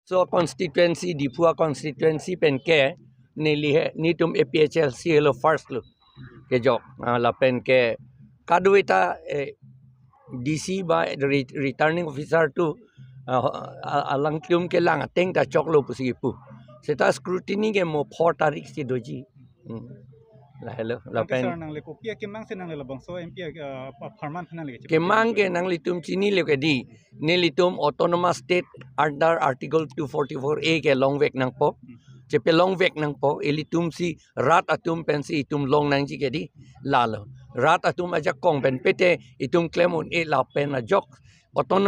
So constituency Dipua constituency penke ni tum APHLC hello first lo Kejok la penke kaduita DC ba returning officer tu alang tum ke lang ateng ta choklo pusipu seta scrutiny ke mo 4 tarik si doji la hello la pen kemang ke nang litum chini le ke di ne litum autonomous state under article 244A ke long vek nang pop จะไปลงเวกนังโปเอลิตุมซีรัฐอาตุมเป็นซีตุมลงนังจีเกดีลาลรัฐอาตุมอาจจะกองเป็นเปเตอิตุมเคลมุนเอลาเป็นอาจกอตอน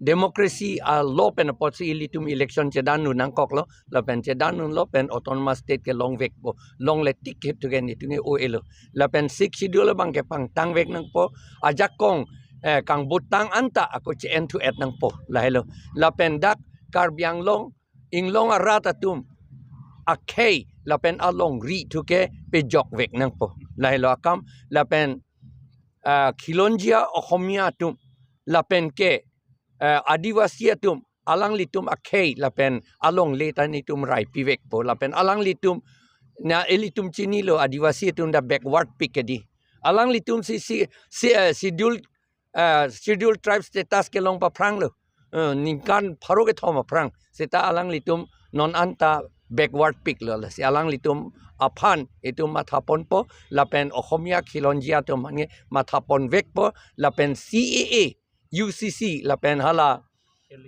democracy law pen potsi ilitum election chedan nu nang kok lo la pen chedan nu lo pen autonomous state ke long vek po long le tik ke tu gen ni tu nge o elo la pen six schedule bang ke pang tang vek nang po ajak kong kang butang anta ako che en to et nang po la hello la pen dak kar biang long ing long arata tum akei la pen along ri tu ke pe jok vek nang po la hello akam la pen khilonjia ohomia tum la pen ke adivasi atum alang litum akei lapen along letan itum rai pivek po lapen alang litum na elitum chini lo adivasi atum da backward pikedi alang litum si schedule tribe status ke long pa prang lo ningkan pharo ke thoma prang seta alang litum non anta backward pik lo si alang litum aphan itum mathapon po lapen ohomia khilonjia tum mangi mathapon vek po lapen CAA UCC lapen hala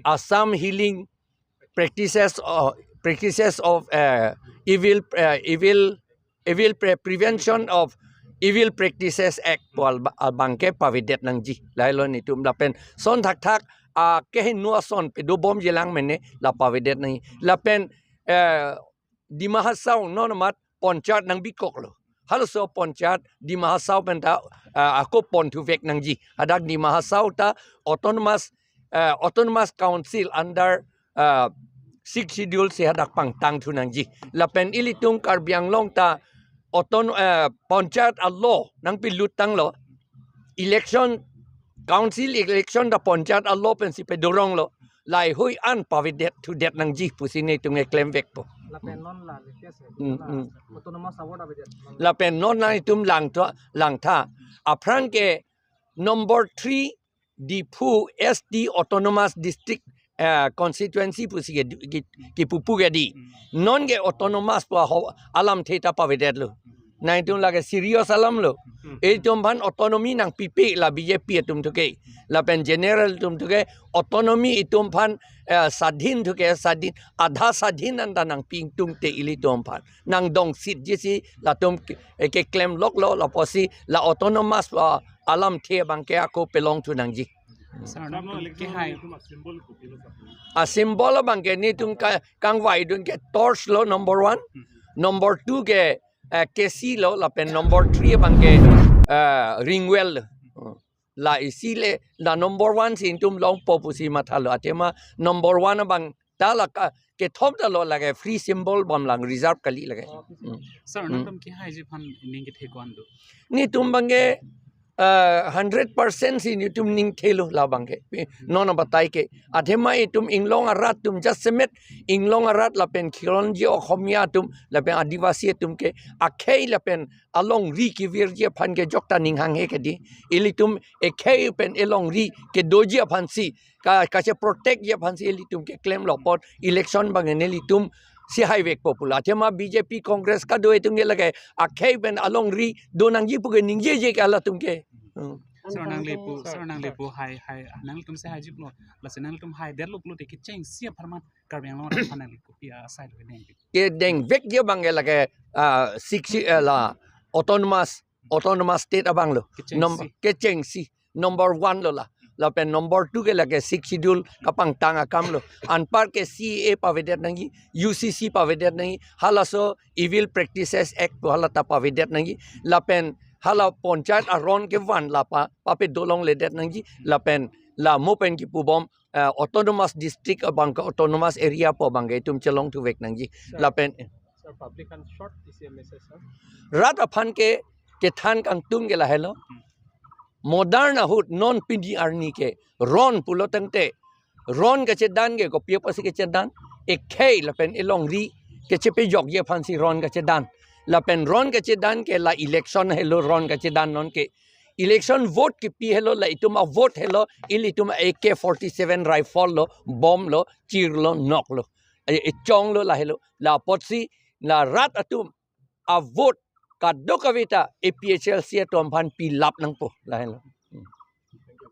Assam healing practices of evil prevention of evil practices act pol bangke pavidet nangji lailo ni tum lapen son thak ke nu son pe do bom jelang mene la pavidet nang lapen di mahasau non mat ponchat nang bikok lo halo so ponchat di mahasau penta ako pon tu vek nangji adak di mahasau ta autonomous council under six schedule se hadak pang tang tu nangji lapen ilitung karbiang long ta ponchat allo nang pilut tang lo election council election da ponchat allo pen si pe dorong lo lai hui an pavidet tu det nangji pusine tu nge claim vek po lapen non la autonomous award avidet lapen non na itum lang tha aprang ke number 3 Dipu SD autonomous district constituency pusi ki pupu gedi non ge autonomous pa alam theta pavidet lo nai tum lage serious alam lo e tum ban autonomy nang pipi la BJP tum thuke la pen general tum thuke autonomy itum phan sadhin thuke sadhin adha sadhin anda nang ping tum te ili tum phan nang dong sit jisi la tum ke claim lok lo la posi la autonomous alam the bang ke ako pelong tu nang ji a symbol bang ke ni tum kang wai dun ke torch lo number 1 number 2 ke kesi lo la pen number 3 bang ke ringwell la isile la number 1 sin tum long popusi mathalo atema number 1 bang tala ke thop da lo lage free symbol bam lang reserve kali lage sir natum ki hai ji phan ning ke thekwan do ni tum bange 100% si tum ning thelo la bange non batai ke athema tum inglong arat tum just semet inglong arat la pen khilonji okhomia tum la pen adivasi tum ke akhei la pen along ri ki virje phan ke jokta ning hang he ke di ilitum ekhei pen elong ri ke doji phan si ka che protect ye phan si ilitum ke claim lo pot election bange ne litum si highway popular thema BJP Congress ka do etung ge lage akhei pen along ri do nang ji pu ke ning je ka la tum ke sir nang lepu hai nang tum se hai jiplo la se nang tum hai derluk lu te ki cheng si Apharman karbiang long phanang ku pia side ke deng ke deng vek je bange lage six la autonomous state abang lo number kechengsi number 1 lo la pen number 2 ke lage six schedule kapang tanga kam lo anpar ke CA pavidet nangi UCC pavidet nangi halaso evil practices act hala ta pavidet nangi la pen hala ponchat aron ke wan la pa pe dolong ledet nangi la pen la mopen ki pubom autonomous district abang autonomous area po bangge tum chelong tu vek nangi la pen sir public and short message sir rat aphan ke than kang tum ge la hello modern hut non pindi arni ke ron pulotang te ron ke chedan ge ko pia pasi ke chedan ekhei la pen elong ri ke chepe jok ye phan si ron ke chedan la pen ron ke chedan ke la election hello ron ke chedan non ke election vote ki pi hello la ituma vote hello ilituma AK47 rifle lo bomb lo chir lo nok lo e chong lo la hello la potsi la rat atum a vote kadokavita APHLC Atom phan pi lap nang po la hello